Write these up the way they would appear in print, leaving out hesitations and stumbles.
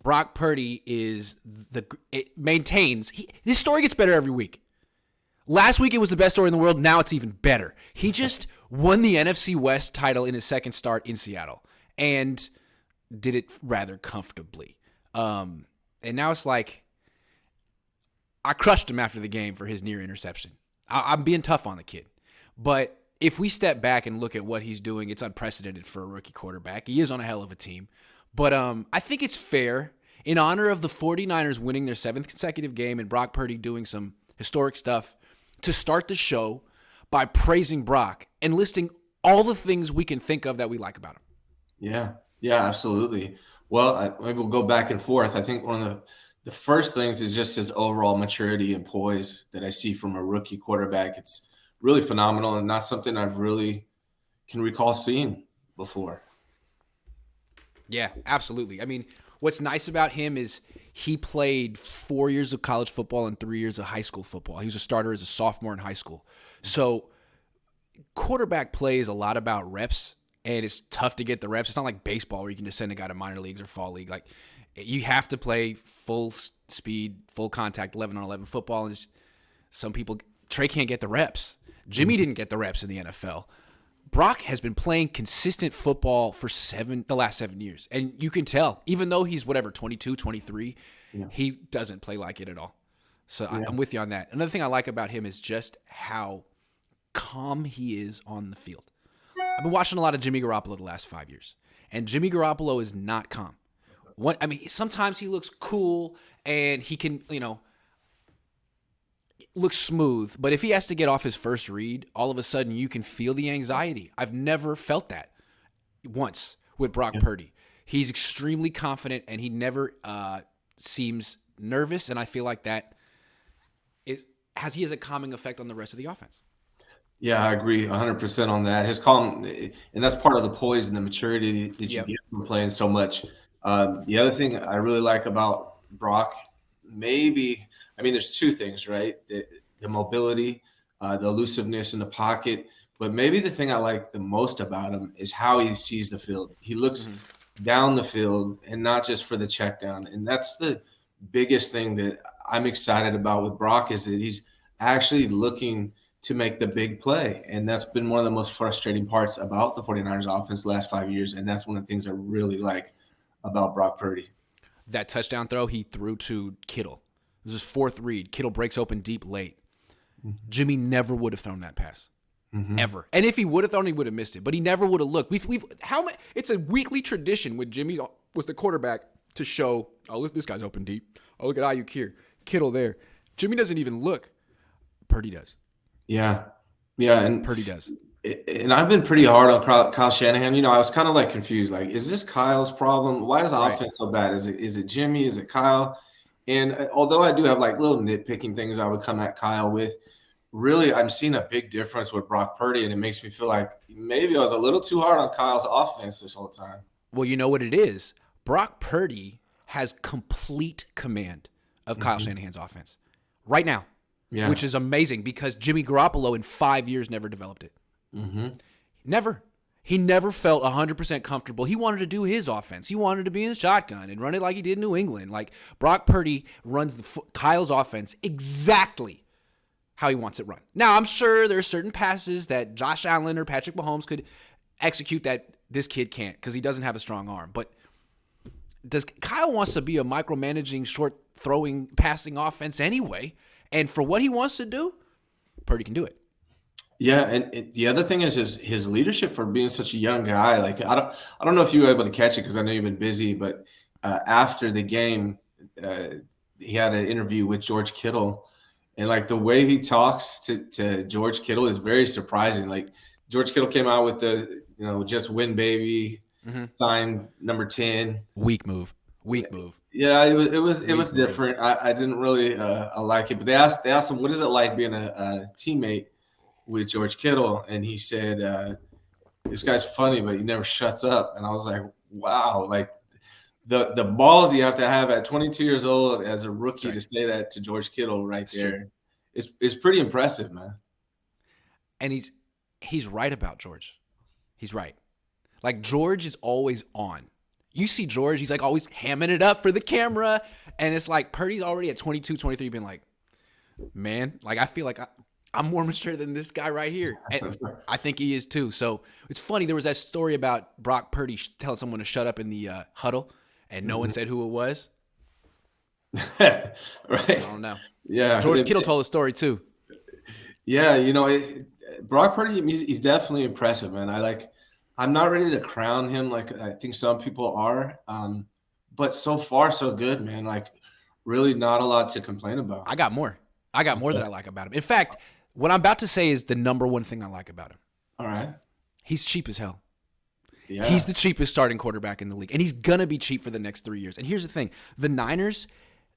Brock Purdy maintains. This story gets better every week. Last week it was the best story in the world. Now it's even better. He just won the NFC West title in his second start in Seattle and did it rather comfortably. And now it's like I crushed him after the game for his near interception. I'm being tough on the kid. But if we step back and look at what he's doing, it's unprecedented for a rookie quarterback. He is on a hell of a team. But I think it's fair, in honor of the 49ers winning their 7th consecutive game and Brock Purdy doing some historic stuff, to start the show by praising Brock and listing all the things we can think of that we like about him. Yeah, absolutely. Well, maybe we'll go back and forth. I think one of the first things is just his overall maturity and poise that I see from a rookie quarterback. It's really phenomenal and not something I've really can recall seeing before. Yeah, absolutely. I mean, what's nice about him is he played 4 years of college football and 3 years of high school football. He was a starter as a sophomore in high school. So quarterback play is a lot about reps, and it's tough to get the reps. It's not like baseball where you can just send a guy to minor leagues or fall league. Like, you have to play full speed, full contact, 11-on-11 football. And just, some people, Trey can't get the reps. Jimmy didn't get the reps in the NFL. Brock has been playing consistent football for the last 7 years. And you can tell, even though he's 22, 23, he doesn't play like it at all. So I'm with you on that. Another thing I like about him is just how calm he is on the field. I've been watching a lot of Jimmy Garoppolo the last 5 years. And Jimmy Garoppolo is not calm. Sometimes he looks cool and he can, looks smooth, but if he has to get off his first read, all of a sudden you can feel the anxiety. I've never felt that once with Brock Purdy. He's extremely confident and he never seems nervous, and I feel like that he has a calming effect on the rest of the offense. Yeah, I agree 100% on that. His calm, and that's part of the poise and the maturity that you get from playing so much. The other thing I really like about Brock, there's two things, right? The mobility, the elusiveness in the pocket. But maybe the thing I like the most about him is how he sees the field. He looks down the field and not just for the check down. And that's the biggest thing that I'm excited about with Brock, is that he's actually looking to make the big play. And that's been one of the most frustrating parts about the 49ers offense the last 5 years. And that's one of the things I really like about Brock Purdy. That touchdown throw he threw to Kittle. It was his fourth read. Kittle breaks open deep late. Jimmy never would have thrown that pass. Ever. And if he would have thrown, he would have missed it. But he never would have looked. It's a weekly tradition when Jimmy was the quarterback to show, oh, this guy's open deep. Oh, look at Ayuk here. Kittle there. Jimmy doesn't even look. Purdy does. Yeah, and Purdy does. And I've been pretty hard on Kyle Shanahan. I was kind of like confused. Like, is this Kyle's problem? Why is the offense so bad? Is it Jimmy? Is it Kyle? And although I do have like little nitpicking things I would come at Kyle with, really I'm seeing a big difference with Brock Purdy, and it makes me feel like maybe I was a little too hard on Kyle's offense this whole time. Well, you know what it is? Brock Purdy has complete command of Kyle Shanahan's offense right now, which is amazing because Jimmy Garoppolo in 5 years never developed it. Never. He never felt 100% comfortable. He wanted to do his offense. He wanted to be in the shotgun and run it like he did in New England. Like, Brock Purdy runs Kyle's offense exactly how he wants it run. Now, I'm sure there are certain passes that Josh Allen or Patrick Mahomes could execute that this kid can't because he doesn't have a strong arm. But Kyle wants to be a micromanaging, short-throwing, passing offense anyway. And for what he wants to do, Purdy can do it. Yeah, and the other thing is his leadership for being such a young guy. Like, I don't know if you were able to catch it because I know you've been busy, but after the game, he had an interview with George Kittle, and like the way he talks to George Kittle is very surprising. Like, George Kittle came out with the just win baby, sign number 10. Weak move. Yeah, it was different. I didn't really like it, but they asked him, what is it like being a teammate with George Kittle? And he said, this guy's funny, but he never shuts up. And I was like, wow, like the balls you have to have at 22 years old as a rookie to say that to George Kittle right there. It's pretty impressive, man. And he's right about George. He's right. Like, George is always on. You see George, he's like always hamming it up for the camera. And it's like Purdy's already at 22, 23 being like, man, like I feel like I'm more mature than this guy right here. And I think he is too. So it's funny. There was that story about Brock Purdy telling someone to shut up in the huddle and no one said who it was. Right. I don't know. Yeah. George Kittle told a story too. Yeah, Brock Purdy, he's definitely impressive, man. I'm not ready to crown him like I think some people are, but so far so good, man. Like, really, not a lot to complain about. I got more that I like about him. In fact, what I'm about to say is the number one thing I like about him. All right, he's cheap as hell. Yeah, he's the cheapest starting quarterback in the league, and he's gonna be cheap for the next 3 years. And here's the thing: the Niners.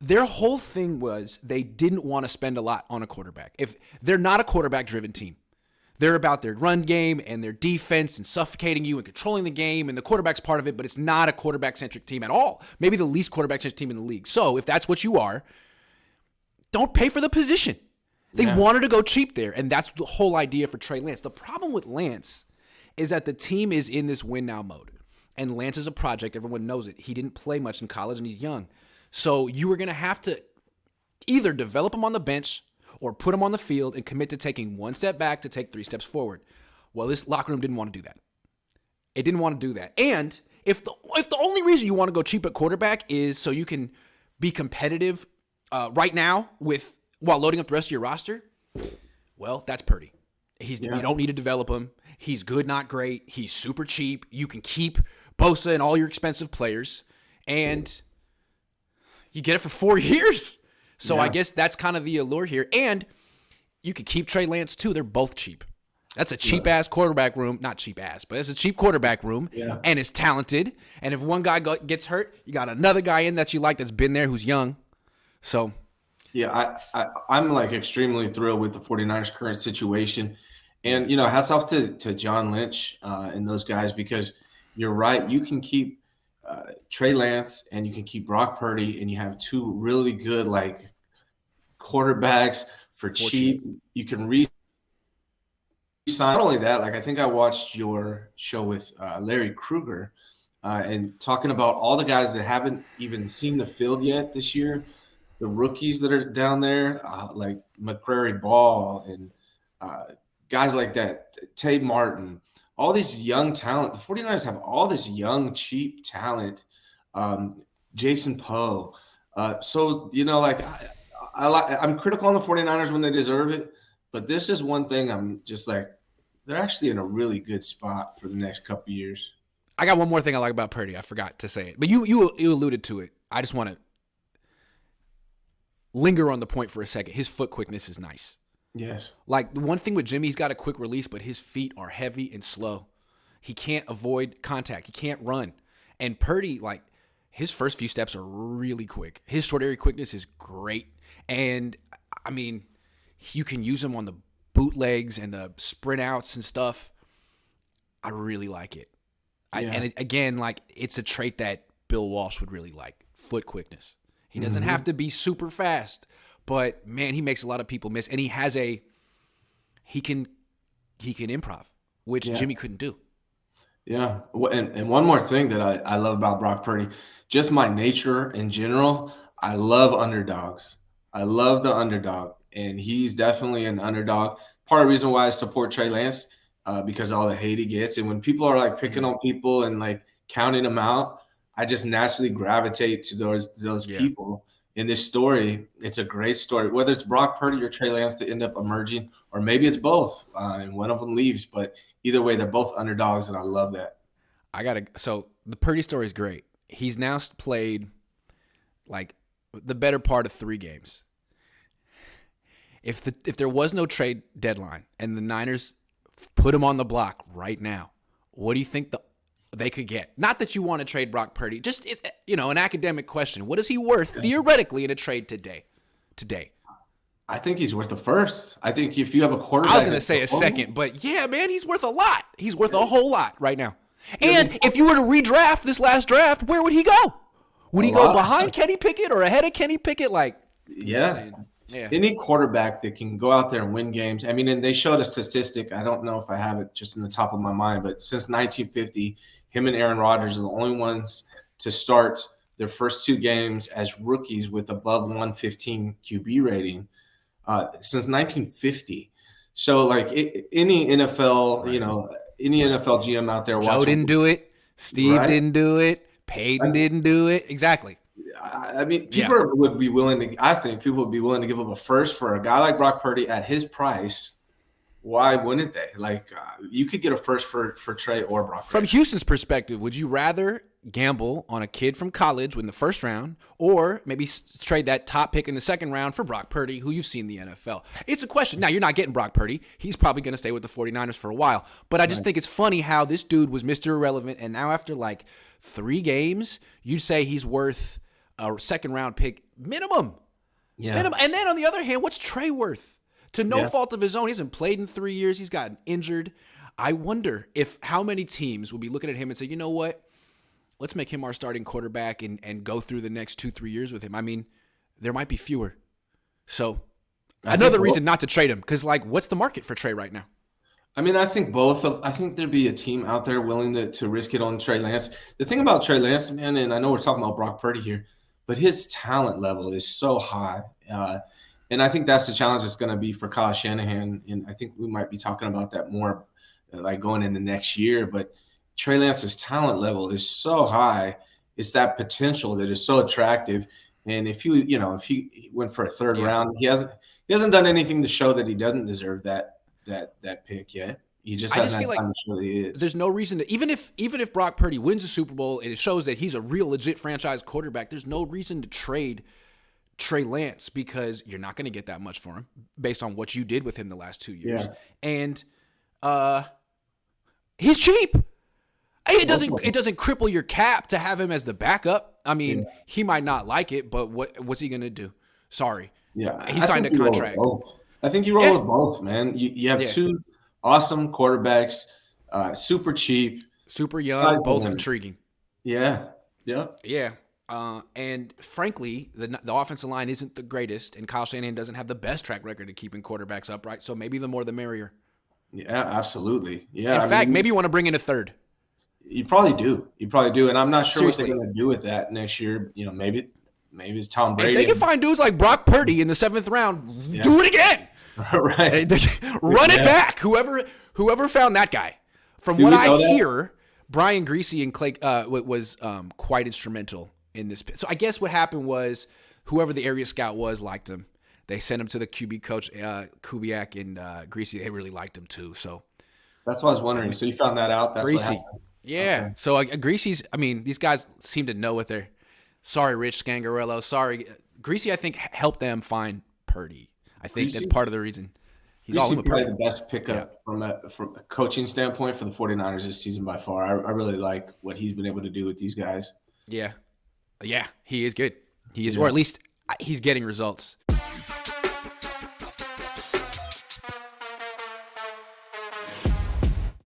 Their whole thing was they didn't want to spend a lot on a quarterback. If they're not a quarterback-driven team, they're about their run game and their defense and suffocating you and controlling the game, and the quarterback's part of it, but it's not a quarterback-centric team at all. Maybe the least quarterback-centric team in the league. So if that's what you are, don't pay for the position. They wanted to go cheap there, and that's the whole idea for Trey Lance. The problem with Lance is that the team is in this win-now mode, and Lance is a project. Everyone knows it. He didn't play much in college, and he's young. So you were going to have to either develop him on the bench or put him on the field and commit to taking one step back to take 3 steps forward. Well, this locker room didn't want to do that. It didn't want to do that. And if the only reason you want to go cheap at quarterback is so you can be competitive right now while loading up the rest of your roster, well, that's Purdy. You don't need to develop him. He's good, not great. He's super cheap. You can keep Bosa and all your expensive players, and you get it for 4 years. So I guess that's kind of the allure here. And you could keep Trey Lance too. They're both cheap. That's a cheap-ass quarterback room. Not cheap-ass, but it's a cheap quarterback room. Yeah. And it's talented. And if one guy gets hurt, you got another guy in that you like that's been there who's young. So yeah, I'm like extremely thrilled with the 49ers current situation. And, hats off to John Lynch and those guys, because you're right. You can keep Trey Lance and you can keep Brock Purdy, and you have 2 really good quarterbacks for cheap. You can re-sign. Not only that, I think I watched your show with Larry Krueger and talking about all the guys that haven't even seen the field yet this year, the rookies that are down there, like McCrary Ball and guys like that, Tay Martin. All this young talent. The 49ers have all this young, cheap talent. Jason Poe. So, I'm critical on the 49ers when they deserve it. But this is one thing I'm just like, they're actually in a really good spot for the next couple of years. I got one more thing I like about Purdy. I forgot to say it. But you alluded to it. I just want to linger on the point for a second. His foot quickness is nice. Yes. Like, the one thing with Jimmy, he's got a quick release, but his feet are heavy and slow. He can't avoid contact. He can't run. And Purdy, his first few steps are really quick. His short area quickness is great. And, I mean, you can use him on the bootlegs and the sprint outs and stuff. I really like it. It's a trait that Bill Walsh would really like, foot quickness. He doesn't have to be super fast. But, man, he makes a lot of people miss. And he can improv, which Jimmy couldn't do. Yeah. And one more thing that I love about Brock Purdy, just my nature in general, I love underdogs. I love the underdog. And he's definitely an underdog. Part of the reason why I support Trey Lance, because of all the hate he gets. And when people are picking on people and counting them out, I just naturally gravitate to those people. In this story, it's a great story. Whether it's Brock Purdy or Trey Lance that end up emerging, or maybe it's both, and one of them leaves. But either way, they're both underdogs, and I love that. So the Purdy story is great. He's now played the better part of 3 games. If there was no trade deadline and the Niners put him on the block right now, what do you think they could get? Not that you want to trade Brock Purdy, just an academic question. What is he worth theoretically in a trade today? I think he's worth a first. I think if you have a quarterback, I was going to say a second, but yeah, man, he's worth a lot. He's worth a whole lot right now. And if you were to redraft this last draft, where would he go? Would he go behind Kenny Pickett or ahead of Kenny Pickett? Yeah. Any quarterback that can go out there and win games. I mean, and they showed a statistic. I don't know if I have it just in the top of my mind, but since 1950, him and Aaron Rodgers are the only ones to start their first 2 games as rookies with above 115 QB rating since 1950. So, like any NFL, any NFL GM out there Joe watching, didn't do it. Steve right? didn't do it. Peyton didn't do it. Exactly. I mean, people would be willing to. I think people would be willing to give up a first for a guy like Brock Purdy at his price. Why wouldn't they? Like, you could get a first for Trey or Brock Purdy. From Houston's perspective, would you rather gamble on a kid from college in the first round, or maybe trade that top pick in the second round for Brock Purdy, who you've seen in the NFL? It's a question. Now, you're not getting Brock Purdy. He's probably going to stay with the 49ers for a while. But I just think it's funny how this dude was Mr. Irrelevant, and now after like 3 games, you'd say he's worth a second-round pick minimum. Yeah. Minimum. And then on the other hand, what's Trey worth? To no fault of his own, he hasn't played in 3 years. He's gotten injured. I wonder how many teams will be looking at him and say, you know what? Let's make him our starting quarterback and go through the next 2-3 years with him. I mean, there might be fewer. So another reason not to trade him, because like, what's the market for Trey right now? I mean, I think I think there'd be a team out there willing to risk it on Trey Lance. The thing about Trey Lance, man, and I know we're talking about Brock Purdy here, but his talent level is so high. And I think that's the challenge that's going to be for Kyle Shanahan. And I think we might be talking about that more like going in the next year. But Trey Lance's talent level is so high. It's that potential that is so attractive. And if he went for a third round, he hasn't done anything to show that he doesn't deserve that pick yet. He just hasn't had time to show that he is. There's no reason to, even if Brock Purdy wins a Super Bowl and it shows that he's a real legit franchise quarterback, there's no reason to trade Trey Lance, because you're not going to get that much for him based on what you did with him the last 2 years. Yeah. And he's cheap. It doesn't cripple your cap to have him as the backup. I mean, he might not like it, but what's he going to do? Sorry. Yeah. He signed a contract. I think you roll with both, man. You have 2 awesome quarterbacks, super cheap, super young, both intriguing. Yeah. Yeah. Yeah. And frankly, the offensive line isn't the greatest, and Kyle Shanahan doesn't have the best track record of keeping quarterbacks upright. So maybe the more the merrier. Yeah, absolutely. Yeah. In fact, maybe you want to bring in a third. You probably do. And I'm not sure what they're going to do with that next year. You know, maybe it's Tom Brady. If they can find dudes like Brock Purdy in the 7th round, do it again. Right. Run it back. Whoever found that guy. From what I hear, Brian Greasy and Clay was quite instrumental in this. So I guess what happened was whoever the area scout was liked him. They sent him to the QB coach, Kubiak and Greasy. They really liked him too. So that's what I was wondering. So you found that out? That's Greasy. What happened. Yeah. Okay. So Greasy's. I mean, these guys seem to know what they're. Sorry, Rich Scangarello. Sorry, Greasy. I think helped them find Purdy. I think that's part of the reason. He's all over probably the best pickup from a coaching standpoint for the 49ers this season by far. I really like what he's been able to do with these guys. Yeah. Yeah, he is good. He is, or at least he's getting results.